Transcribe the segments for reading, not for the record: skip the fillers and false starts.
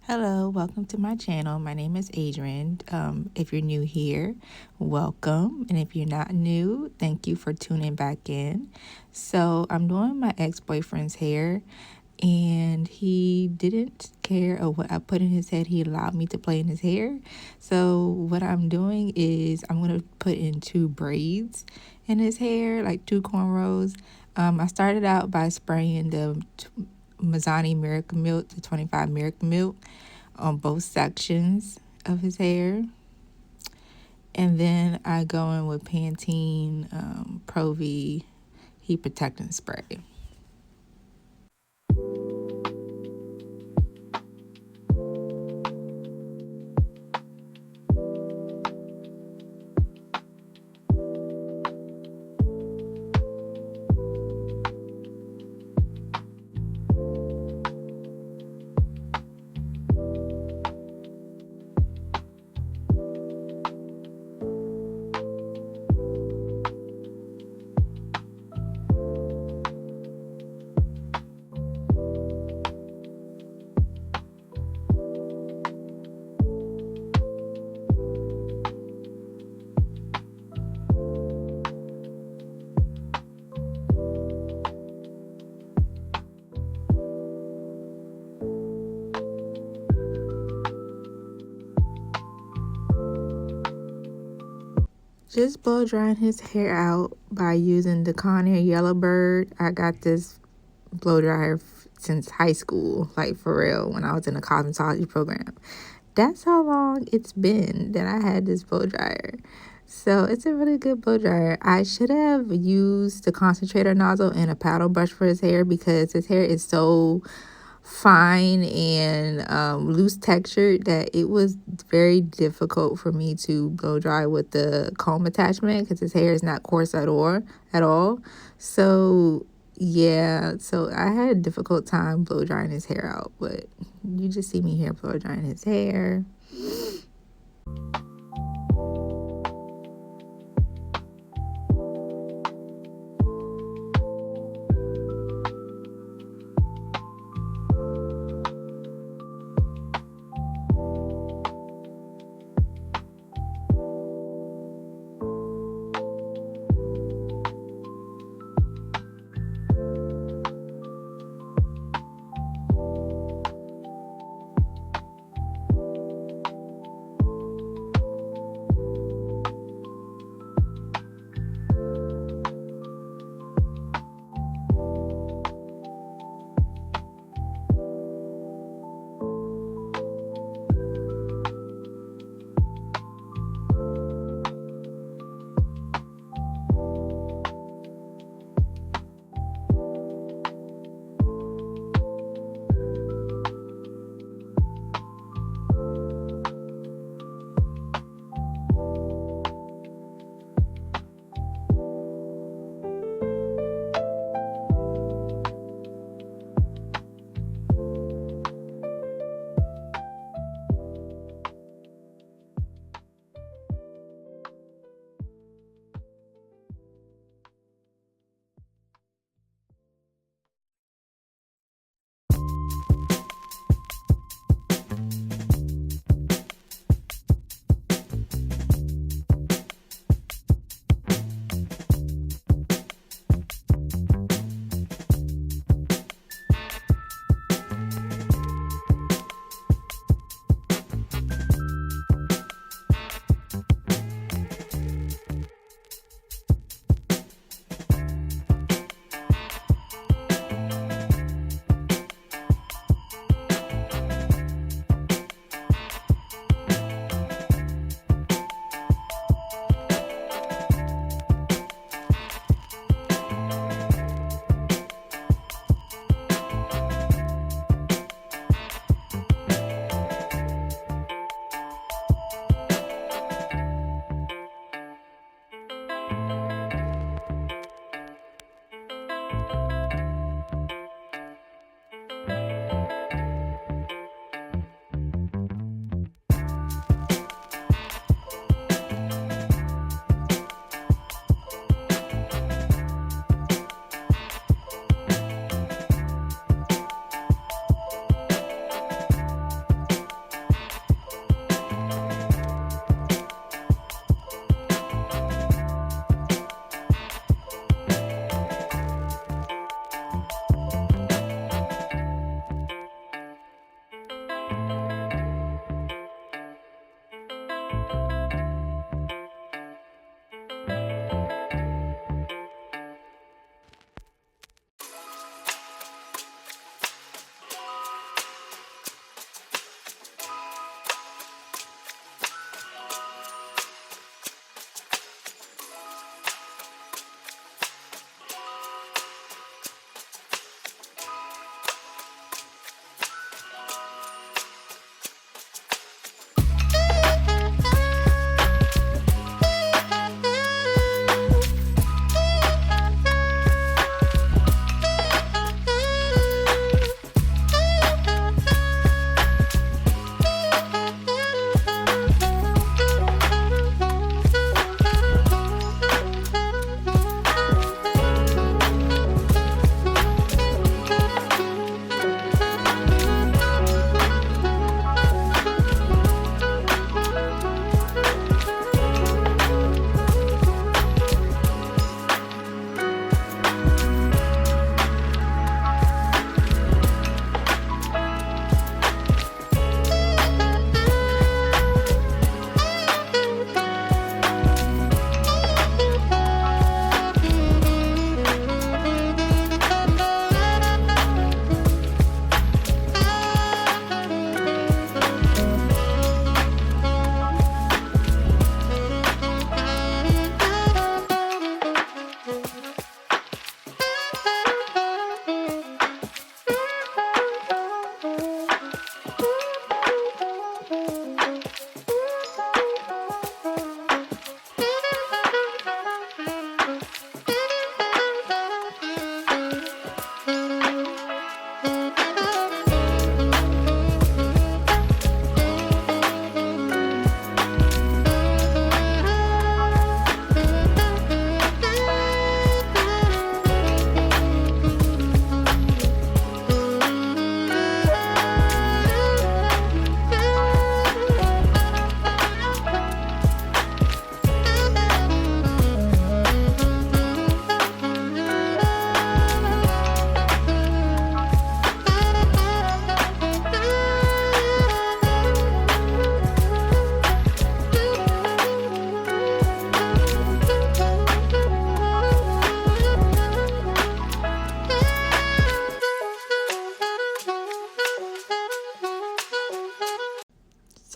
Hello, welcome to my channel. My name is Adrian. If you're new here, welcome. And if you're not new, thank you for tuning back in. So I'm doing my ex-boyfriend's hair and he didn't care of what I put in his head. He allowed me to play in his hair. So what I'm doing is I'm going to put in 2 braids in his hair, like 2 cornrows. I started out by spraying the Mazzani Miracle Milk, the 25 Miracle Milk on both sections of his hair. And then I go in with Pantene Pro V Heat Protectant Spray. Just blow drying his hair out by using the Conair Yellowbird. I got this blow dryer since high school, like for real, when I was in a cosmetology program. That's how long it's been that I had this blow dryer. So it's a really good blow dryer. I should have used the concentrator nozzle and a paddle brush for his hair because his hair is so fine and loose textured that it was very difficult for me to blow dry with the comb attachment because his hair is not coarse at all. So yeah, so I had a difficult time blow drying his hair out, but you just see me here blow drying his hair.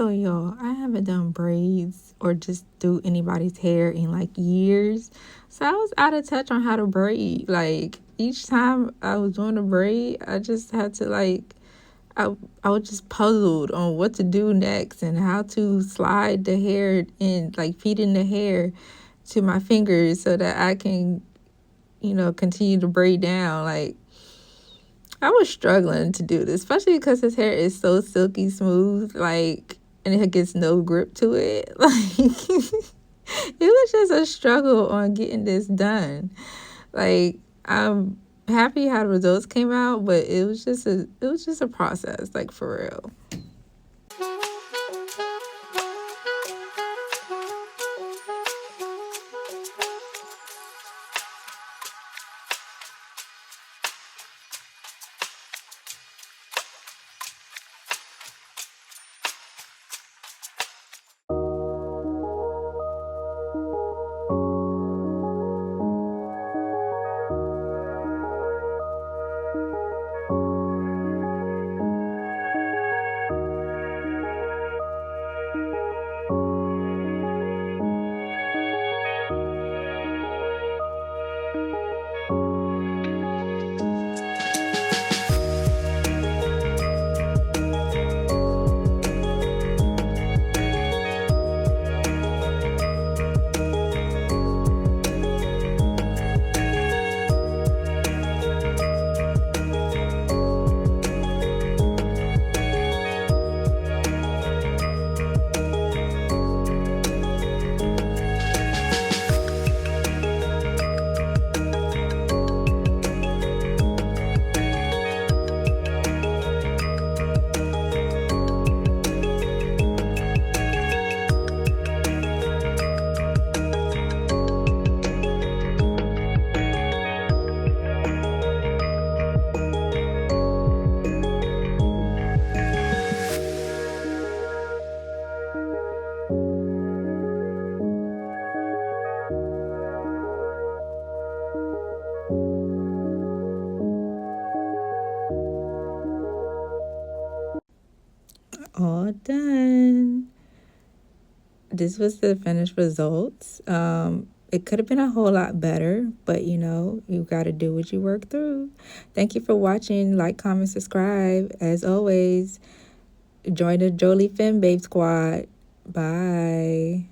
So, y'all, I haven't done braids or just do anybody's hair in like years. So, I was out of touch on how to braid. Like, each time I was doing a braid, I just had to, like, I was just puzzled on what to do next and how to slide the hair in, like, feeding the hair to my fingers so that I can, continue to braid down. Like, I was struggling to do this, especially because his hair is so silky smooth, like, and it gets no grip to it. Like, it was just a struggle on getting this done. Like, I'm happy how the results came out, but it was just a process, like, for real. All done. This was the finished results. It could have been a whole lot better, but you got to do what you work through. Thank you for watching. Like, comment, subscribe. As always, join the Jolie Femme Babe Squad. Bye.